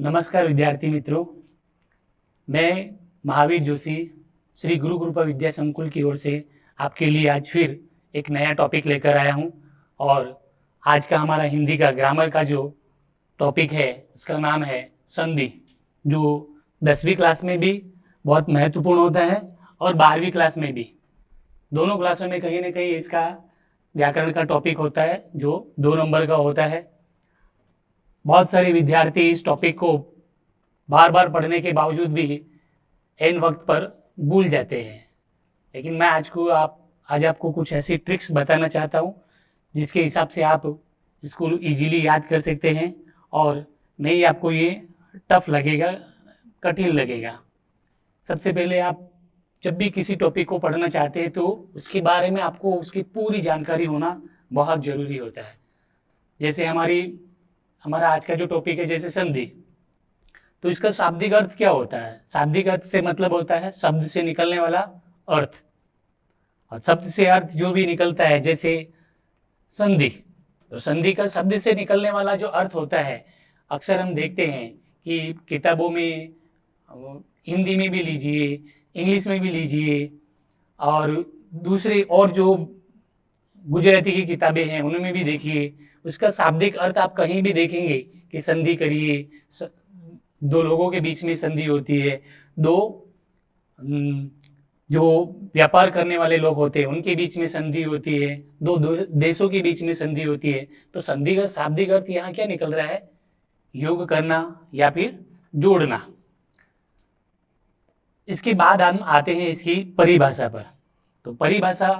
नमस्कार विद्यार्थी मित्रों, मैं महावीर जोशी श्री गुरु कृपा विद्या संकुल की ओर से आपके लिए आज फिर एक नया टॉपिक लेकर आया हूं। और आज का हमारा हिंदी का ग्रामर का जो टॉपिक है उसका नाम है संधि, जो 10वीं क्लास में भी बहुत महत्वपूर्ण होता है और 12वीं क्लास में भी। दोनों क्लासों में कहीं ना कहीं इसका व्याकरण का टॉपिक होता है जो 2 नंबर का होता है। बहुत सारे विद्यार्थी इस टॉपिक को बार बार पढ़ने के बावजूद भी एन वक्त पर भूल जाते हैं, लेकिन मैं आज आपको कुछ ऐसी ट्रिक्स बताना चाहता हूँ जिसके हिसाब से आप इसको इजीली याद कर सकते हैं और नहीं आपको ये टफ लगेगा, कठिन लगेगा। सबसे पहले आप जब भी किसी टॉपिक को पढ़ना चाहते हैं तो उसके बारे में आपको उसकी पूरी जानकारी होना बहुत ज़रूरी होता है। जैसे हमारा आज का जो टॉपिक है जैसे संधि, तो इसका शाब्दिक अर्थ क्या होता है? शाब्दिक अर्थ से मतलब होता है शब्द से निकलने वाला अर्थ, और शब्द से अर्थ जो भी निकलता है जैसे संधि, तो संधि का शब्द से निकलने वाला जो अर्थ होता है अक्सर हम देखते हैं कि किताबों में हिंदी में भी लीजिए, इंग्लिश में भी लीजिए और दूसरे और जो गुजराती की किताबें हैं उनमें भी देखिए, उसका शाब्दिक अर्थ आप कहीं भी देखेंगे कि संधि करिए, 2 लोगों के बीच में संधि होती है, 2 जो व्यापार करने वाले लोग होते हैं उनके बीच में संधि होती है, 2 देशों के बीच में संधि होती है। तो संधि का शाब्दिक अर्थ यहाँ क्या निकल रहा है? योग करना या फिर जोड़ना। इसके बाद हम आते हैं इसकी परिभाषा पर। तो परिभाषा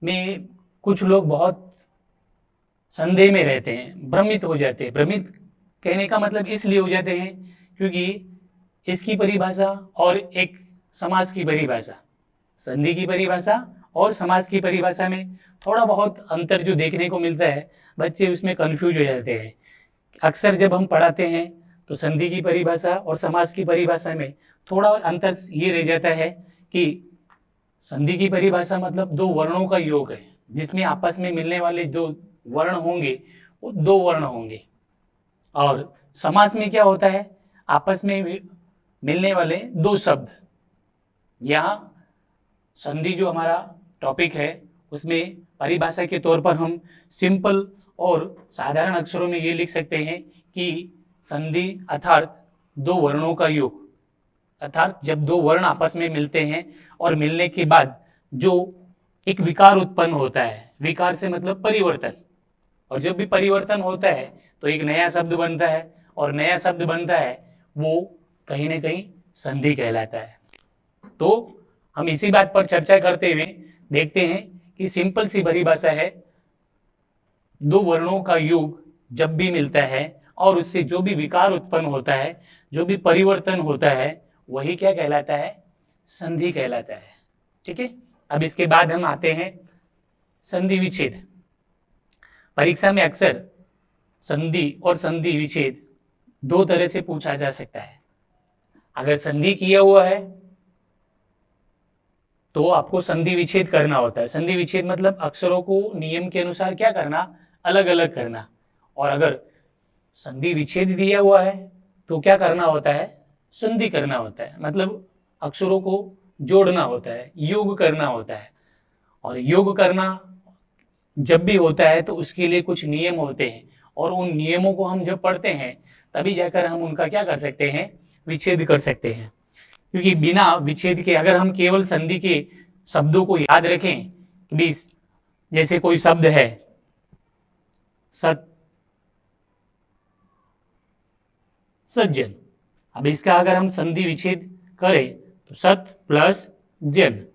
में कुछ लोग बहुत संदेह में रहते हैं, भ्रमित हो जाते हैं। भ्रमित कहने का मतलब इसलिए हो जाते हैं क्योंकि इसकी परिभाषा और एक समास की परिभाषा, संधि की परिभाषा और समास की परिभाषा में थोड़ा बहुत अंतर जो देखने को मिलता है, बच्चे उसमें कंफ्यूज हो जाते हैं। अक्सर जब हम पढ़ाते हैं तो संधि की परिभाषा और समास की परिभाषा में थोड़ा अंतर ये रह जाता है कि संधि की परिभाषा मतलब 2 वर्णों का योग है, जिसमें आपस में मिलने वाले जो वर्ण होंगे वो 2 वर्ण होंगे। और समास में क्या होता है? आपस में मिलने वाले 2 शब्द। यहाँ संधि जो हमारा टॉपिक है उसमें परिभाषा के तौर पर हम सिंपल और साधारण अक्षरों में ये लिख सकते हैं कि संधि अर्थात 2 वर्णों का योग, अर्थात जब 2 वर्ण आपस में मिलते हैं और मिलने के बाद जो एक विकार उत्पन्न होता है, विकार से मतलब परिवर्तन, और जब भी परिवर्तन होता है तो एक नया शब्द बनता है, और नया शब्द बनता है वो कहीं ना कहीं संधि कहलाता है। तो हम इसी बात पर चर्चा करते हुए देखते हैं कि सिंपल सी परिभाषा है, 2 वर्णों का योग जब भी मिलता है और उससे जो भी विकार उत्पन्न होता है, जो भी परिवर्तन होता है, वही क्या कहलाता है? संधि कहलाता है। ठीक है। अब इसके बाद हम आते हैं संधि विच्छेद। परीक्षा में अक्सर संधि और संधि विच्छेद 2 तरह से पूछा जा सकता है। अगर संधि किया हुआ है तो आपको संधि विच्छेद करना होता है। संधि विच्छेद मतलब अक्षरों को नियम के अनुसार क्या करना? अलग अलग करना। और अगर संधि विच्छेद दिया हुआ है तो क्या करना होता है? संधि करना होता है, मतलब अक्षरों को जोड़ना होता है, योग करना होता है। और योग करना जब भी होता है तो उसके लिए कुछ नियम होते हैं, और उन नियमों को हम जब पढ़ते हैं तभी जाकर हम उनका क्या कर सकते हैं? विच्छेद कर सकते हैं। क्योंकि बिना विच्छेद के अगर हम केवल संधि के शब्दों को याद रखें कि जैसे कोई शब्द है सज्जन, अब इसका अगर हम संधि विच्छेद करें तो सत प्लस जन,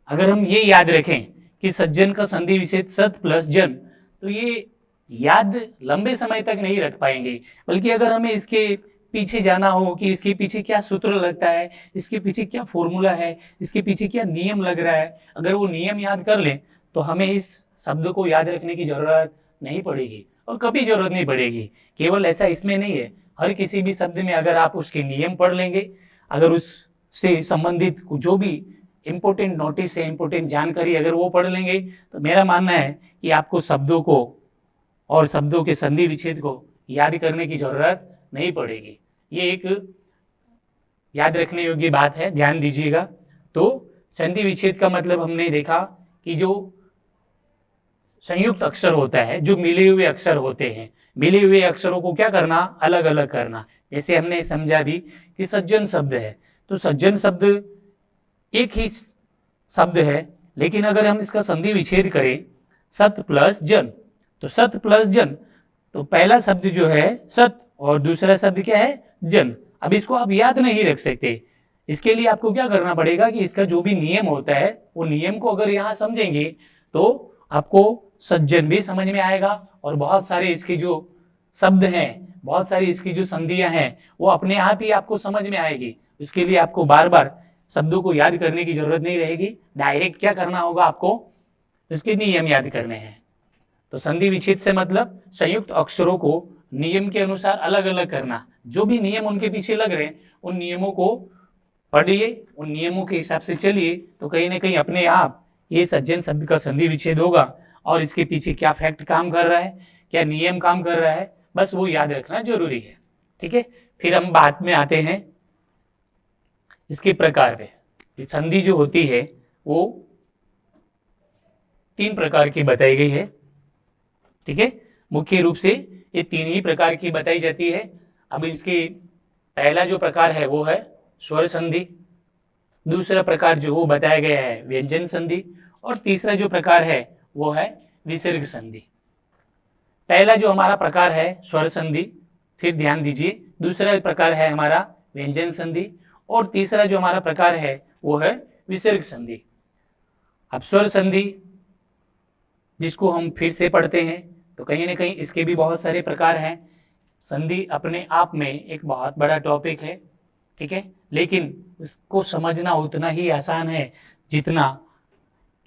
अगर हम ये याद रखें कि सज्जन का संधि विच्छेद सत प्लस जन, तो ये याद लंबे समय तक नहीं रख पाएंगे। बल्कि अगर हमें इसके पीछे जाना हो कि इसके पीछे क्या सूत्र लगता है, इसके पीछे क्या फॉर्मूला है, इसके पीछे क्या नियम लग रहा है, अगर वो नियम याद कर लें तो हमें इस शब्द को याद रखने की जरूरत नहीं पड़ेगी, और कभी जरूरत नहीं पड़ेगी। केवल ऐसा इसमें नहीं है, हर किसी भी शब्द में अगर आप उसके नियम पढ़ लेंगे, अगर उससे संबंधित जो भी इम्पोर्टेंट नोटिस है, इम्पोर्टेंट जानकारी अगर वो पढ़ लेंगे, तो मेरा मानना है कि आपको शब्दों को और शब्दों के संधि विच्छेद को याद करने की जरूरत नहीं पड़ेगी। ये एक याद रखने योग्य बात है, ध्यान दीजिएगा। तो संधि विच्छेद का मतलब हमने देखा कि जो संयुक्त अक्षर होता है, जो मिले हुए अक्षर होते हैं, मिले हुए अक्षरों को क्या करना, अलग अलग करना। जैसे हमने समझा भी कि सज्जन शब्द है, तो सज्जन शब्द एक ही शब्द है, लेकिन अगर हम इसका संधि विच्छेद करें सत प्लस जन, तो सत प्लस जन, तो पहला शब्द जो है सत और दूसरा शब्द क्या है, जन। अब इसको आप याद नहीं रख सकते, इसके लिए आपको क्या करना पड़ेगा कि इसका जो भी नियम होता है वो नियम को अगर यहाँ समझेंगे तो आपको सज्जन भी समझ में आएगा और बहुत सारे इसके जो शब्द हैं, बहुत सारी इसकी जो संधियां हैं वो अपने आप ही आपको समझ में आएगी। उसके लिए आपको बार बार शब्दों को याद करने की जरूरत नहीं रहेगी, डायरेक्ट क्या करना होगा, आपको उसके नियम याद करने हैं। तो संधि विच्छेद से मतलब संयुक्त अक्षरों को नियम के अनुसार अलग अलग करना। जो भी नियम उनके पीछे लग रहे हैं उन नियमों को पढ़िए, उन नियमों के हिसाब से चलिए, तो कहीं ना कहीं अपने आप ये सज्जन शब्द का संधि विच्छेद होगा। और इसके पीछे क्या फैक्ट काम कर रहा है, क्या नियम काम कर रहा है, बस वो याद रखना जरूरी है। ठीक है, फिर हम बात में आते हैं इसके प्रकार पे। संधि जो होती है वो 3 प्रकार की बताई गई है। ठीक है, मुख्य रूप से ये 3 ही प्रकार की बताई जाती है। अब इसके पहला जो प्रकार है वो है स्वर संधि, दूसरा प्रकार जो वो बताया गया है व्यंजन संधि, और तीसरा जो प्रकार है वो है विसर्ग संधि। पहला जो हमारा प्रकार है स्वर संधि, फिर ध्यान दीजिए, दूसरा प्रकार है हमारा व्यंजन संधि, और तीसरा जो हमारा प्रकार है वो है विसर्ग संधि। अब स्वर संधि जिसको हम फिर से पढ़ते हैं, तो कहीं ना कहीं इसके भी बहुत सारे प्रकार हैं। संधि अपने आप में एक बहुत बड़ा टॉपिक है, ठीक है, लेकिन उसको समझना उतना ही आसान है जितना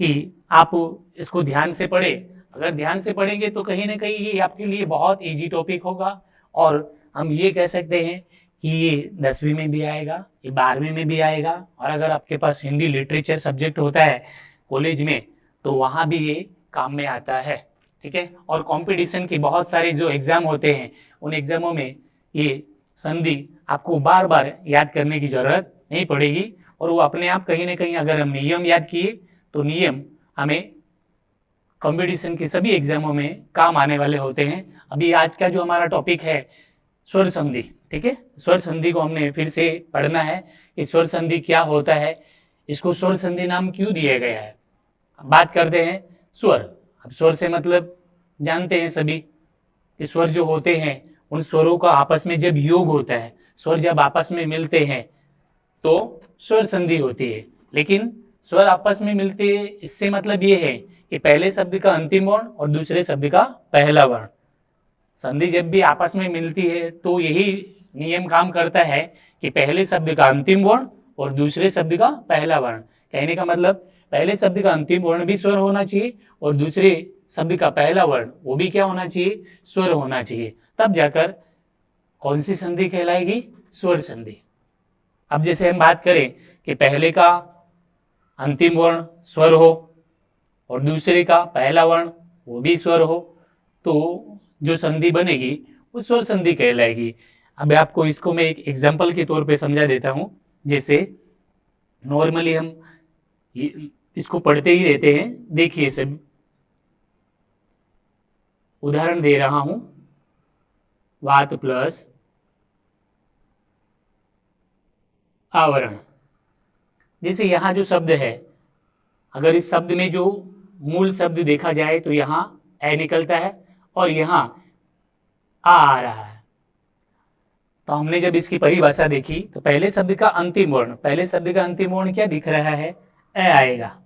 कि आप इसको ध्यान से पढ़े। अगर ध्यान से पढ़ेंगे तो कहीं ना कहीं ये आपके लिए बहुत इजी टॉपिक होगा, और हम ये कह सकते हैं कि ये 10वीं में भी आएगा, ये 12वीं में भी आएगा, और अगर आपके पास हिंदी लिटरेचर सब्जेक्ट होता है कॉलेज में तो वहाँ भी ये काम में आता है। ठीक है, और कंपटीशन के बहुत सारे जो एग्जाम होते हैं उन एग्जामों में ये संधि आपको बार बार याद करने की जरूरत नहीं पड़ेगी, और वो अपने आप कहीं ना कहीं अगर हम नियम याद किए तो नियम हमें कंपटीशन के सभी एग्जामों में काम आने वाले होते हैं। अभी आज का जो हमारा टॉपिक है स्वर संधि, ठीक है, स्वर संधि को हमने फिर से पढ़ना है कि स्वर संधि क्या होता है, इसको स्वर संधि नाम क्यों दिया गया है। बात करते हैं स्वर। अब स्वर से मतलब जानते हैं सभी कि स्वर जो होते हैं उन स्वरों का आपस में जब योग होता है, स्वर जब आपस में मिलते हैं तो स्वर संधि होती है। लेकिन स्वर आपस में मिलते इससे मतलब ये है कि पहले शब्द का अंतिम वर्ण और दूसरे शब्द का पहला वर्ण। संधि जब भी आपस में मिलती है तो यही नियम काम करता है कि पहले शब्द का अंतिम वर्ण और दूसरे शब्द का पहला वर्ण। कहने का मतलब पहले शब्द का अंतिम वर्ण भी स्वर होना चाहिए और दूसरे शब्द का पहला वर्ण वो भी क्या होना चाहिए, स्वर होना चाहिए। तब जाकर कौन सी संधि कहलाएगी, स्वर संधि। अब जैसे हम बात करें कि पहले का अंतिम वर्ण स्वर हो और दूसरे का पहला वर्ण वो भी स्वर हो, तो जो संधि बनेगी वो स्वर संधि कहलाएगी। अब आपको इसको मैं एक एग्जाम्पल के तौर पे समझा देता हूँ। जैसे नॉर्मली हम इसको पढ़ते ही रहते हैं, देखिए सब उदाहरण दे रहा हूं, वात प्लस आवरण। जैसे यहाँ जो शब्द है, अगर इस शब्द में जो मूल शब्द देखा जाए तो यहाँ ए निकलता है और यहाँ आ रहा है। तो हमने जब इसकी परिभाषा देखी तो पहले शब्द का अंतिम वर्ण, पहले शब्द का अंतिम वर्ण क्या दिख रहा है, ए आएगा।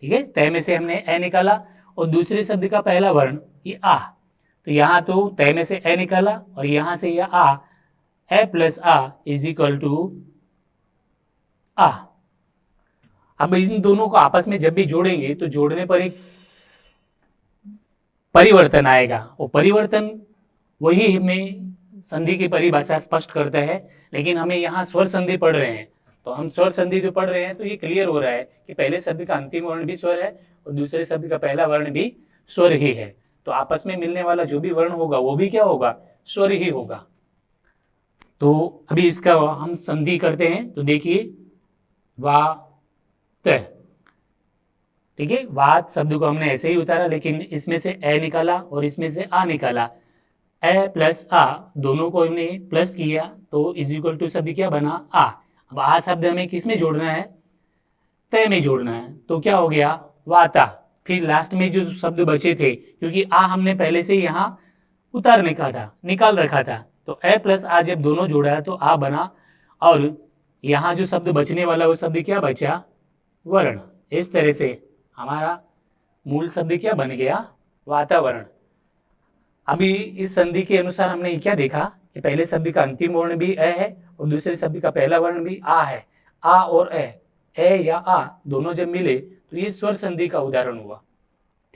ठीक है, तय में से हमने ए निकाला और दूसरे शब्द का पहला वर्ण ये आ, तो यहाँ तो तय में से ए निकाला और यहाँ से यह आ, ए प्लस आ इज इक्वल टू आ। अब इन दोनों को आपस में जब भी जोड़ेंगे तो जोड़ने पर एक परिवर्तन आएगा। वो परिवर्तन वही हमें संधि की परिभाषा स्पष्ट करता है, लेकिन हमें यहाँ स्वर संधि पढ़ रहे हैं तो हम स्वर संधि जो पढ़ रहे हैं तो ये क्लियर हो रहा है कि पहले शब्द का अंतिम वर्ण भी स्वर है और दूसरे शब्द का पहला वर्ण भी स्वर ही है। तो आपस में मिलने वाला जो भी वर्ण होगा वो भी क्या होगा, स्वर ही होगा। तो अभी इसका हम संधि करते हैं, तो देखिए वात, ठीक है, वात शब्द को हमने ऐसे ही उतारा, लेकिन इसमें से ए निकाला और इसमें से आ निकाला, ए प्लस आ दोनों को हमने प्लस किया तो इज इक्वल टू शब्द क्या बना, आ। अब आ शब्द हमें किस में जोड़ना है, तय में जोड़ना है, तो क्या हो गया वाता। फिर लास्ट में जो शब्द बचे थे, क्योंकि आ हमने पहले से यहाँ उतारने का था, निकाल रखा था, तो ए प्लस आ जब दोनों जोड़ा है तो आ बना, और यहाँ जो शब्द बचने वाला वो शब्द क्या बचा, वर्ण। इस तरह से हमारा मूल शब्द क्या बन गया, वातावरण। अभी इस संधि के अनुसार हमने क्या देखा कि पहले शब्द का अंतिम वर्ण भी ए है और दूसरे शब्द का पहला वर्ण भी आ है। आ और ए या आ दोनों जब मिले तो ये स्वर संधि का उदाहरण हुआ,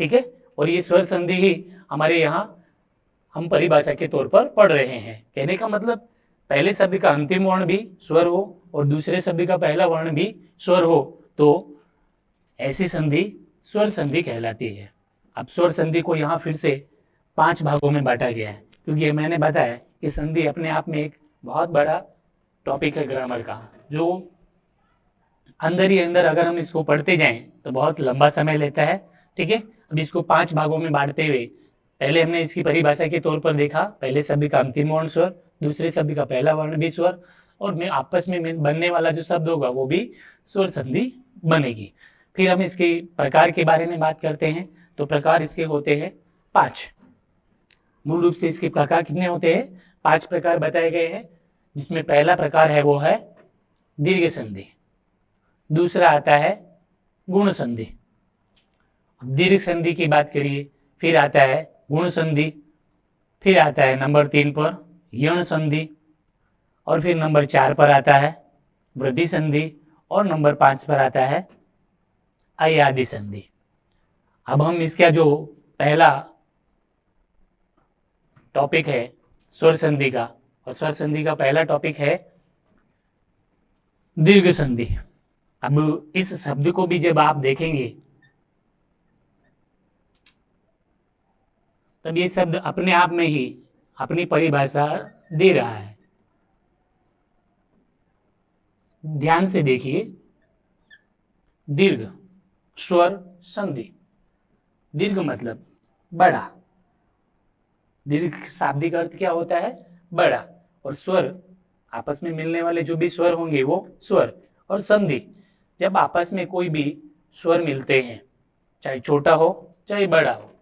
ठीक है। और ये स्वर संधि ही हमारे यहाँ हम परिभाषा के तौर पर पढ़ रहे हैं। कहने का मतलब पहले शब्द का अंतिम वर्ण भी स्वर हो और दूसरे शब्द का पहला वर्ण भी स्वर हो, तो ऐसी संधि स्वर संधि कहलाती है। अब स्वर संधि को यहाँ फिर से 5 भागों में बांटा गया है, क्योंकि मैंने बताया कि संधि अपने आप में एक बहुत बड़ा टॉपिक है ग्रामर का, जो अंदर ही अंदर अगर हम इसको पढ़ते जाएं तो बहुत लंबा समय लेता है, ठीक है। अब इसको 5 भागों में बांटते हुए पहले हमने इसकी परिभाषा के तौर पर देखा, पहले शब्द का अंतिम वर्ण स्वर, दूसरे शब्द का पहला वर्ण भी स्वर, और में आपस में बनने वाला जो शब्द होगा वो भी स्वर संधि बनेगी। फिर हम इसके प्रकार के बारे में बात करते हैं, तो प्रकार इसके होते हैं 5। मूल रूप से इसके प्रकार कितने होते हैं, 5 प्रकार बताए गए हैं, जिसमें पहला प्रकार है वो है दीर्घ संधि, दूसरा आता है गुण संधि। दीर्घ संधि की बात करिए, फिर आता है गुण संधि, फिर आता है नंबर 3 पर यण संधि, और फिर नंबर 4 पर आता है वृद्धि संधि, और नंबर 5 पर आता है अयादि संधि। अब हम इसका जो पहला टॉपिक है स्वर संधि का, और स्वर संधि का पहला टॉपिक है दीर्घ संधि। अब इस शब्द को भी जब आप देखेंगे तब ये शब्द अपने आप में ही अपनी परिभाषा दे रहा है। ध्यान से देखिए, दीर्घ स्वर संधि, दीर्घ मतलब बड़ा, दीर्घ शाब्दिक अर्थ क्या होता है, बड़ा, और स्वर आपस में मिलने वाले जो भी स्वर होंगे वो स्वर, और संधि जब आपस में कोई भी स्वर मिलते हैं, चाहे छोटा हो चाहे बड़ा हो,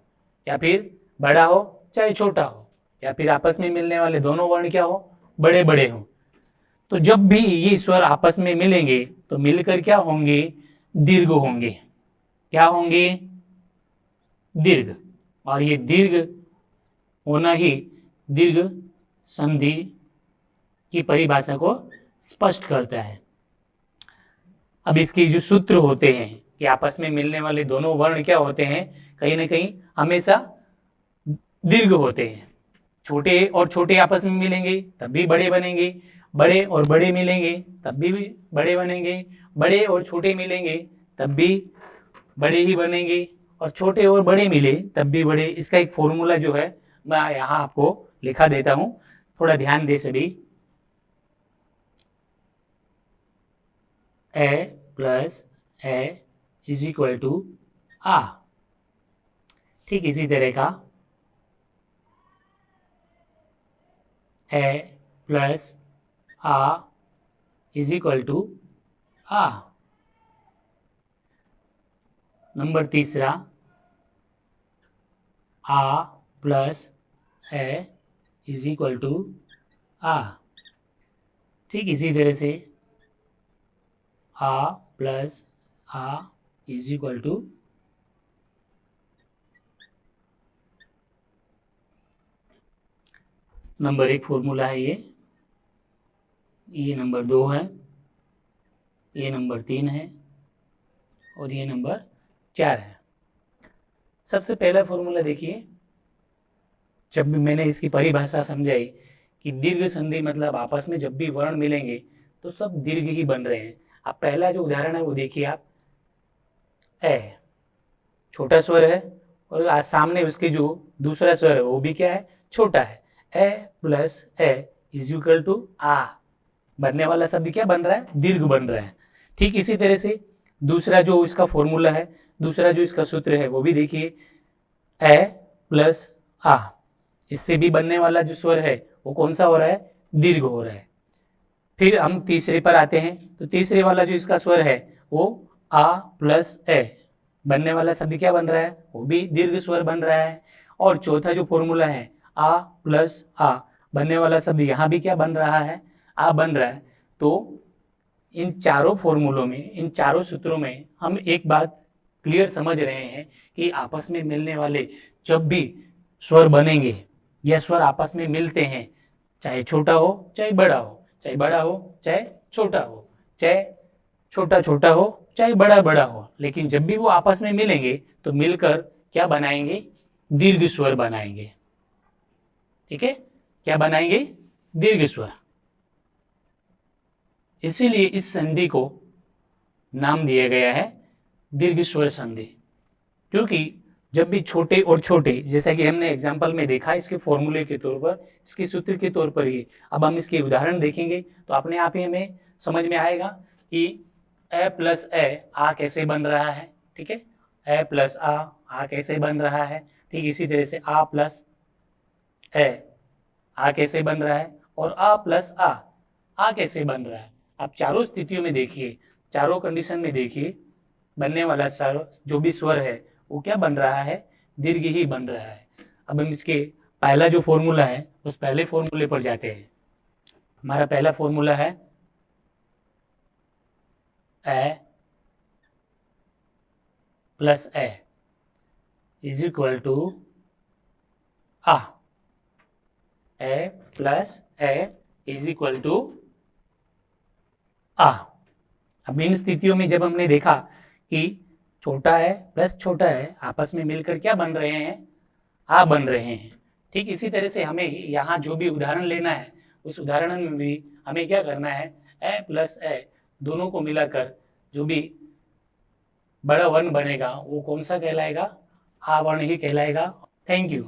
या फिर बड़ा हो चाहे छोटा हो, या फिर आपस में मिलने वाले दोनों वर्ण क्या हो, बड़े बड़े हो, तो जब भी ये स्वर आपस में मिलेंगे तो मिलकर क्या होंगे, दीर्घ होंगे। क्या होंगे, दीर्घ। और ये दीर्घ होना ही दीर्घ संधि की परिभाषा को स्पष्ट करता है। अब इसके जो सूत्र होते हैं कि आपस में मिलने वाले दोनों वर्ण क्या होते हैं, कहीं ना कहीं हमेशा दीर्घ होते हैं। छोटे और छोटे आपस में मिलेंगे तब भी बड़े बनेंगे, बड़े और बड़े मिलेंगे तब भी बड़े बनेंगे, बड़े और छोटे मिलेंगे तब भी बड़े ही बनेंगे, और छोटे और बड़े मिले तब भी बड़े। इसका एक फॉर्मूला जो है मैं यहाँ आपको लिखा देता हूँ, थोड़ा ध्यान दे सभी। ए प्लस ए इज इक्वल टू आ। ठीक इसी तरह का ए प्लस आ इज इक्वल टू आ। नंबर तीसरा आ प्लस ए इज इक्वल टू आ। ठीक इसी तरह से आ प्लस आ is equal to number 1 formula है ये नंबर 2 है, ये नंबर 3 है, और ये नंबर 4 है। सबसे पहला फॉर्मूला देखिए, जब भी मैंने इसकी परिभाषा समझाई कि दीर्घ संधि मतलब आपस में जब भी वर्ण मिलेंगे तो सब दीर्घ ही बन रहे हैं। अब पहला जो उदाहरण है वो देखिए आप, ए छोटा स्वर है और आज सामने उसके जो दूसरा स्वर है वो भी क्या है, छोटा है। ए प्लस ए इज इक्वल टू आ, बनने वाला शब्द क्या बन रहा है, दीर्घ बन रहा है। ठीक इसी तरह से दूसरा जो इसका फॉर्मूला है, दूसरा जो इसका सूत्र है वो भी देखिए, ए प्लस आ, इससे भी बनने वाला जो स्वर है वो कौन सा हो रहा है, दीर्घ हो रहा है। फिर हम तीसरे पर आते हैं, तो तीसरे वाला जो इसका स्वर है वो आ प्लस ए, बनने वाला शब्द क्या बन रहा है, वो भी दीर्घ स्वर बन रहा है। और चौथा जो फॉर्मूला है आ प्लस आ, बनने वाला शब्द यहाँ भी क्या बन रहा है, आ बन रहा है। तो इन चारों फॉर्मूलों में, इन चारों सूत्रों में हम एक बात क्लियर समझ रहे हैं कि आपस में मिलने वाले जब भी स्वर बनेंगे, यह स्वर आपस में मिलते हैं, चाहे छोटा हो चाहे बड़ा हो, चाहे बड़ा हो चाहे छोटा हो, चाहे छोटा छोटा हो चाहे बड़ा बड़ा हो, लेकिन जब भी वो आपस में मिलेंगे तो मिलकर क्या बनाएंगे, दीर्घ स्वर बनाएंगे। ठीक है, क्या बनाएंगे, दीर्घ स्वर। इसीलिए इस संधि को नाम दिया गया है दीर्घ स्वर संधि, क्योंकि जब भी छोटे और छोटे, जैसा कि हमने एग्जाम्पल में देखा इसके फॉर्मूले के तौर पर, इसके सूत्र के तौर पर ही, अब हम इसके उदाहरण देखेंगे तो अपने आप ही हमें समझ में आएगा कि ए प्लस ए आ कैसे बन रहा है। ठीक है, ए प्लस आ कैसे बन रहा है। ठीक इसी तरह से आ प्लस ए आ कैसे बन रहा है, और आ प्लस आ कैसे बन रहा है। आप चारों स्थितियों में देखिए, चारों कंडीशन में देखिए, बनने वाला जो भी स्वर है वो क्या बन रहा है, दीर्घ ही बन रहा है। अब हम इसके पहला जो फॉर्मूला है उस पहले फॉर्मूले पर जाते हैं। हमारा पहला फॉर्मूला है ए प्लस ए इज इक्वल टू आ, ए प्लस ए इज इक्वल टू आ। अब इन स्थितियों में जब हमने देखा कि छोटा है प्लस छोटा है आपस में मिलकर क्या बन रहे हैं, आ बन रहे हैं। ठीक इसी तरह से हमें यहाँ जो भी उदाहरण लेना है उस उदाहरण में भी हमें क्या करना है, ए प्लस ए दोनों को मिलाकर जो भी बड़ा वर्ण बनेगा वो कौन सा कहलाएगा, आ वर्ण ही कहलाएगा। Thank you.